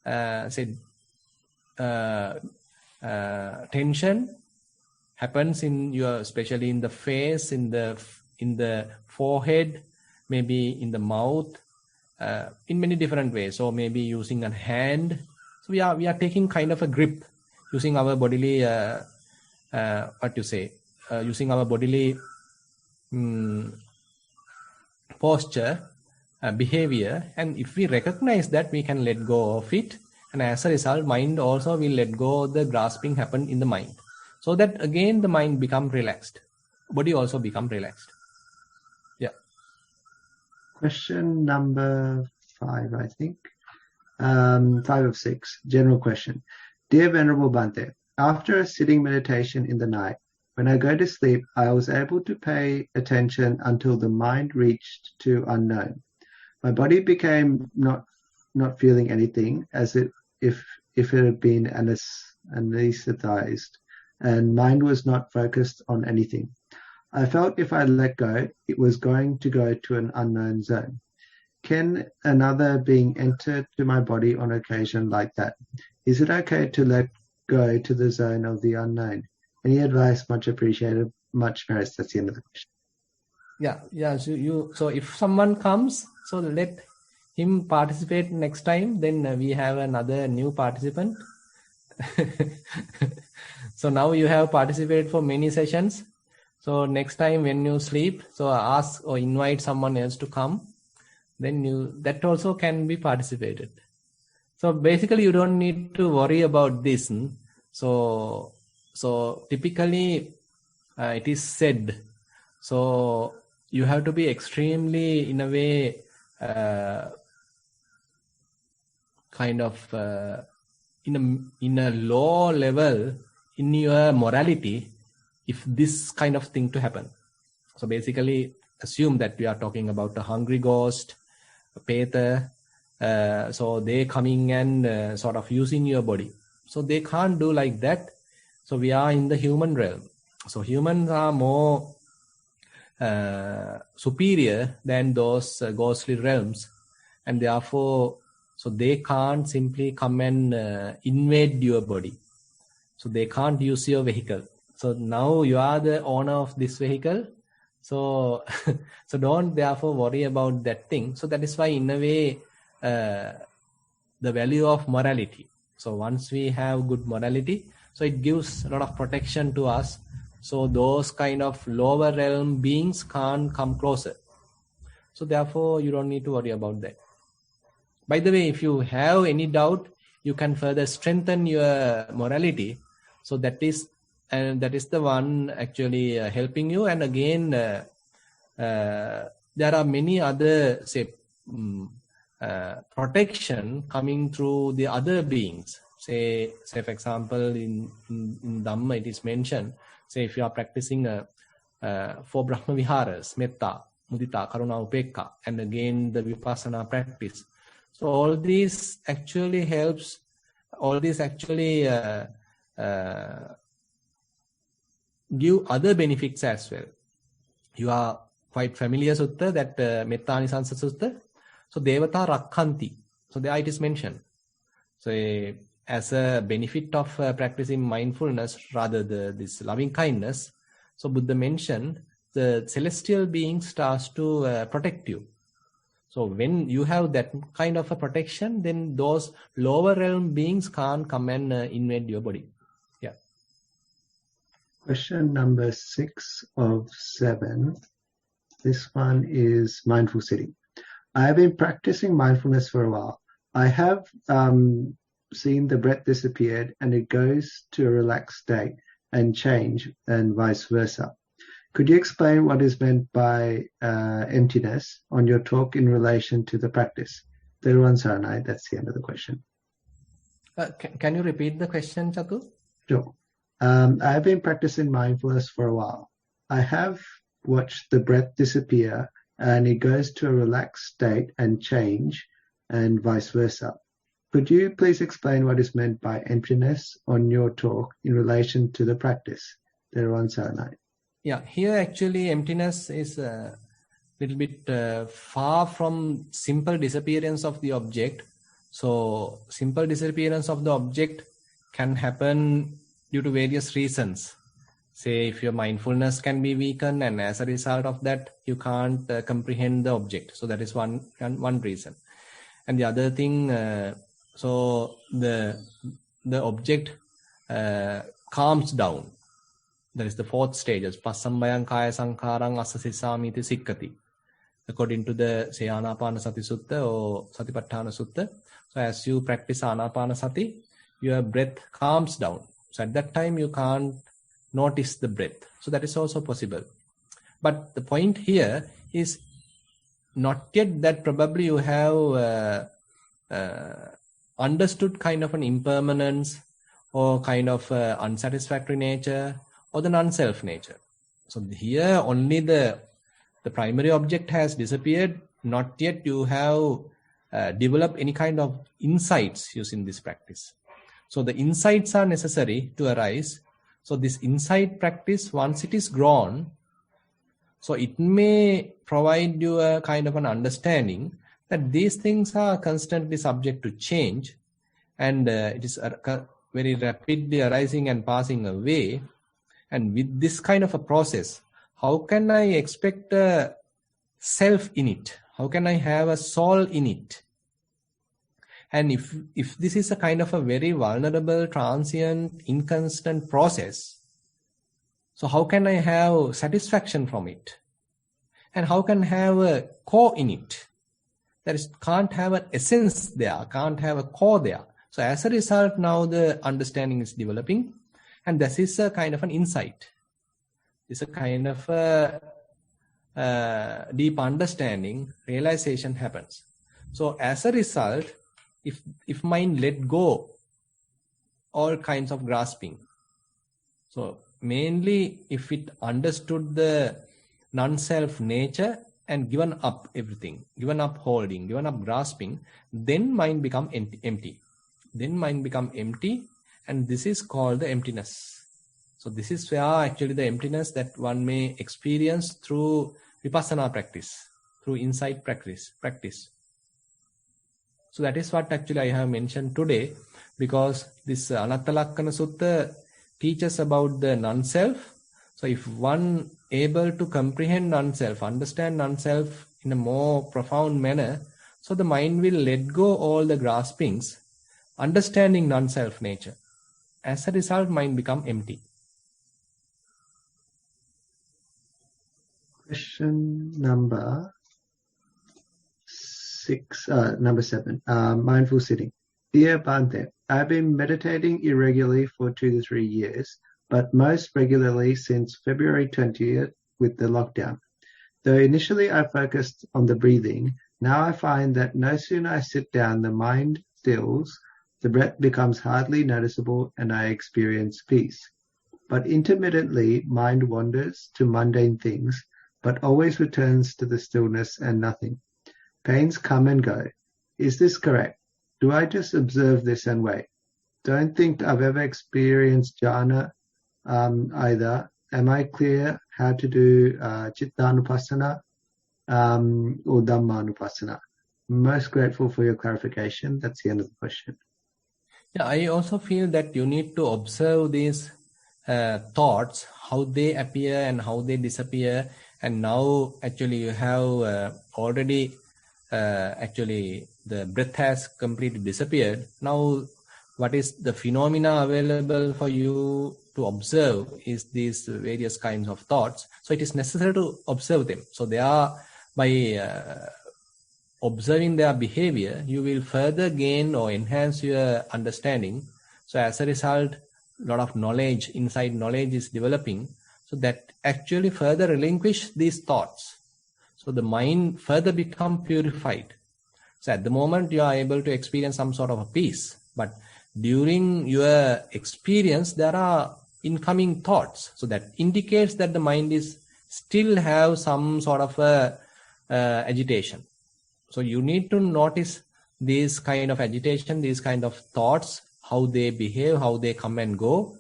say, tension happens in your, especially in the face, in the forehead, maybe in the mouth, in many different ways. So maybe using a hand. So we are taking kind of a grip, using our bodily, using our bodily posture, behavior, and if we recognize that, we can let go of it, and as a result, mind also will let go of the grasping happen in the mind, so that again the mind become relaxed, body also become relaxed. Yeah. Question number 5, I think. 5 of 6, general question. Dear Venerable Bhante, after a sitting meditation in the night, when I go to sleep, I was able to pay attention until the mind reached to unknown. My body became not feeling anything, as if it had been anesthetized, and mind was not focused on anything. I felt if I let go, it was going to go to an unknown zone. Can another being enter to my body on occasion like that? Is it okay to let go to the zone of the unknown? Any advice? Much appreciated. Much merits. That's the end of the question. Yeah. So if someone comes, so let him participate next time. Then we have another new participant. So now you have participated for many sessions. So next time when you sleep, so ask or invite someone else to come. Then that also can be participated. So basically, you don't need to worry about this. So typically, it is said. So you have to be extremely, in a way, kind of in a low level in your morality, if this kind of thing to happen. So basically, assume that we are talking about a hungry ghost, a Peta, so they coming and sort of using your body. So they can't do like that. So we are in the human realm. So humans are more superior than those ghostly realms, and therefore, so they can't simply come and invade your body. So they can't use your vehicle. So now you are the owner of this vehicle. So don't therefore worry about that thing. So that is why, in a way, the value of morality. So once we have good morality, so it gives a lot of protection to us. So those kind of lower realm beings can't come closer. So therefore, you don't need to worry about that. By the way, if you have any doubt, you can further strengthen your morality. So that is the one actually helping you. And again, there are many other, say, protection coming through the other beings. Say for example, in Dhamma it is mentioned, say if you are practicing 4 Brahma Viharas, Metta, Mudita, Karuna, Upekka, and again the Vipassana practice. So all these actually helps, all these actually give other benefits as well. You are quite familiar sutta, that Metta Anisansa Sutta. So Devata Rakhanti. So there it is mentioned. So as a benefit of practicing mindfulness, rather this loving kindness, so Buddha mentioned the celestial being starts to protect you. So when you have that kind of a protection, then those lower realm beings can't come and invade your body. Yeah. Question number 6 of 7. This one is mindful sitting. I have been practicing mindfulness for a while. I have seen the breath disappeared and it goes to a relaxed state and change, and vice versa. Could you explain what is meant by emptiness on your talk in relation to the practice? Thero and Saranai, that's the end of the question. Can you repeat the question, Chatu? Sure. I have been practicing mindfulness for a while. I have watched the breath disappear and it goes to a relaxed state and change, and vice versa. Could you please explain what is meant by emptiness on your talk in relation to the practice? Thero and Saranai. Yeah, here actually emptiness is a little bit far from simple disappearance of the object. So simple disappearance of the object can happen due to various reasons. Say if your mindfulness can be weakened, and as a result of that you can't comprehend the object. So that is one reason. And the other thing, so the object calms down. That is the fourth stage. Passambayang kaya sankharang asasisamiti sikkati. According to the say Anapanasati Sutta or Satipatthana Sutta. So as you practice Anapanasati, your breath calms down. So at that time you can't notice the breath. So that is also possible. But the point here is not yet that probably you have understood kind of an impermanence or kind of unsatisfactory nature or the non-self nature. So here only the primary object has disappeared. Not yet you have developed any kind of insights using this practice. So the insights are necessary to arise. So this insight practice, once it is grown, so it may provide you a kind of an understanding that these things are constantly subject to change, and it is very rapidly arising and passing away. And with this kind of a process, how can I expect a self in it? How can I have a soul in it? And if this is a kind of a very vulnerable, transient, inconstant process, so how can I have satisfaction from it? And how can I have a core in it? That is, can't have an essence there, can't have a core there. So as a result, now the understanding is developing, and this is a kind of an insight. It's a kind of a deep understanding, realization happens. So as a result, if mind let go all kinds of grasping, so mainly if it understood the non-self nature and given up everything, given up holding, given up grasping, then mind become empty. Then mind become empty, and this is called the emptiness. So this is where actually the emptiness that one may experience through vipassana practice, through insight practice. So that is what actually I have mentioned today, because this Anatta Lakkhana Sutta teaches about the non-self. So if one able to comprehend non-self, understand non-self in a more profound manner, so the mind will let go all the graspings, understanding non-self nature. As a result, mind become empty. Question number 7. Mindful sitting. Dear Bhante, I've been meditating irregularly for 2 to 3 years, but most regularly since February 20th with the lockdown. Though initially I focused on the breathing, now I find that no sooner I sit down, the mind stills, the breath becomes hardly noticeable, and I experience peace. But intermittently, mind wanders to mundane things, but always returns to the stillness and nothing. Pains come and go. Is this correct? Do I just observe this and wait? Don't think I've ever experienced jhana either. Am I clear how to do chittanupassana or dhammanupassana? Most grateful for your clarification. That's the end of the question. Yeah, I also feel that you need to observe these thoughts, how they appear and how they disappear. And now actually you have already actually the breath has completely disappeared. Now what is the phenomena available for you to observe is these various kinds of thoughts. So it is necessary to observe them. So they are, by observing their behavior, you will further gain or enhance your understanding. So as a result, a lot of knowledge, inside knowledge is developing. So that actually further relinquish these thoughts. So the mind further become purified. So at the moment you are able to experience some sort of a peace, but during your experience there are incoming thoughts. So that indicates that the mind is still have some sort of a agitation. So you need to notice these kind of agitation, these kind of thoughts, how they behave, how they come and go.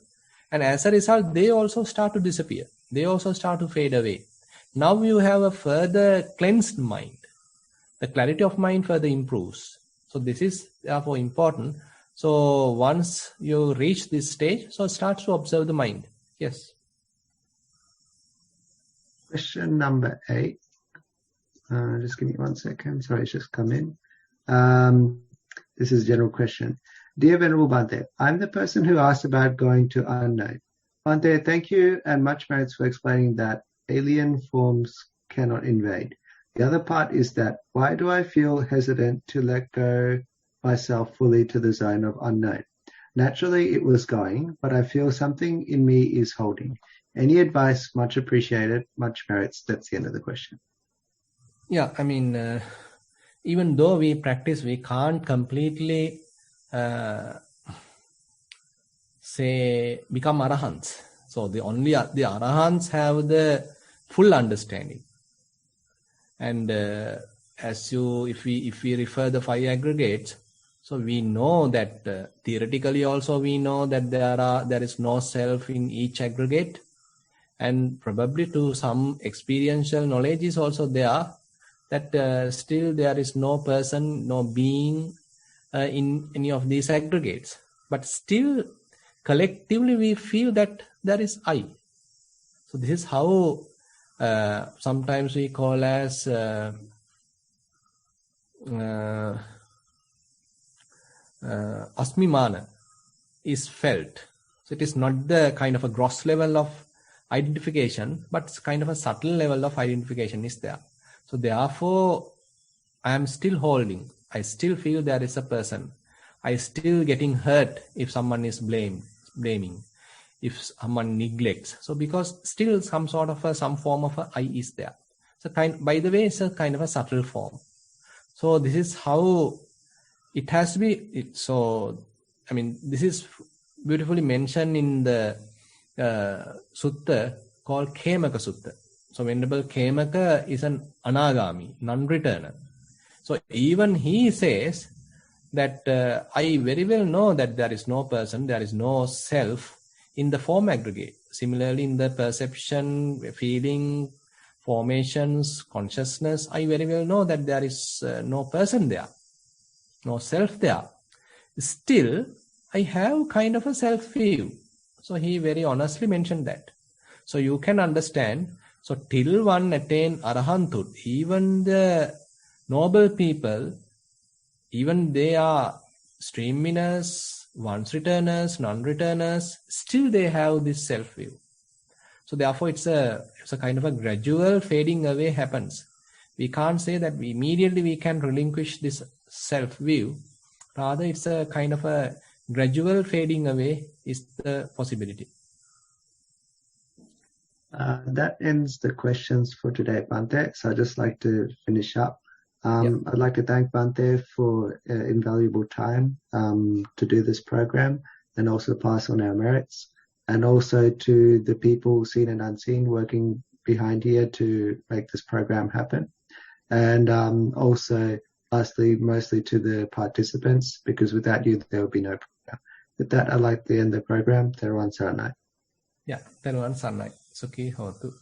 And as a result, they also start to disappear. They also start to fade away. Now you have a further cleansed mind. The clarity of mind further improves. So this is therefore important. So once you reach this stage, so start to observe the mind. Yes. Question number 8. Just give me 1 second. Sorry, it's just come in. This is a general question. Dear Venerable Bhante, I'm the person who asked about going to unknown. Bhante, thank you and much merits for explaining that alien forms cannot invade. The other part is that why do I feel hesitant to let go myself fully to the zone of unknown? Naturally, it was going, but I feel something in me is holding. Any advice? Much appreciated. Much merits. That's the end of the question. Yeah, I mean, even though we practice, we can't completely say become arahants. So the arahants have the full understanding. And if we refer the 5 aggregates, so we know that theoretically also we know that there is no self in each aggregate, and probably to some experiential knowledge is also there that still there is no person, no being in any of these aggregates. But still collectively we feel that there is I. So this is how sometimes we call as asmimana is felt. So it is not the kind of a gross level of identification, but it's kind of a subtle level of identification is there. So therefore, I am still holding. I still feel there is a person. I still getting hurt if someone is blaming, if someone neglects. So because still some sort of some form of a I is there. So by the way, it's a kind of a subtle form. So this is how it has to be. So I mean, this is beautifully mentioned in the sutta called Khemaka Sutta. So Venerable Khemaka is an anagami, non-returner. So even he says that I very well know that there is no person, there is no self in the form aggregate. Similarly, in the perception, feeling, formations, consciousness, I very well know that there is no person there, no self there. Still, I have kind of a self-view. So he very honestly mentioned that. So you can understand, so till one attain arahanthood, even the noble people, even they are stream winners, once returners, non-returners, still they have this self-view. So therefore it's a kind of a gradual fading away happens. We can't say that immediately we can relinquish this self-view. Rather it's a kind of a gradual fading away is the possibility. That ends the questions for today, Bhante. So I'd just like to finish up. I'd like to thank Bhante for invaluable time to do this program and also pass on our merits, and also to the people seen and unseen working behind here to make this program happen. And also, lastly, mostly to the participants, because without you, there would be no program. With that, I'd like to end the program. Thero Nissarana. Yeah, Thero Nissarana. Sukhi hotu.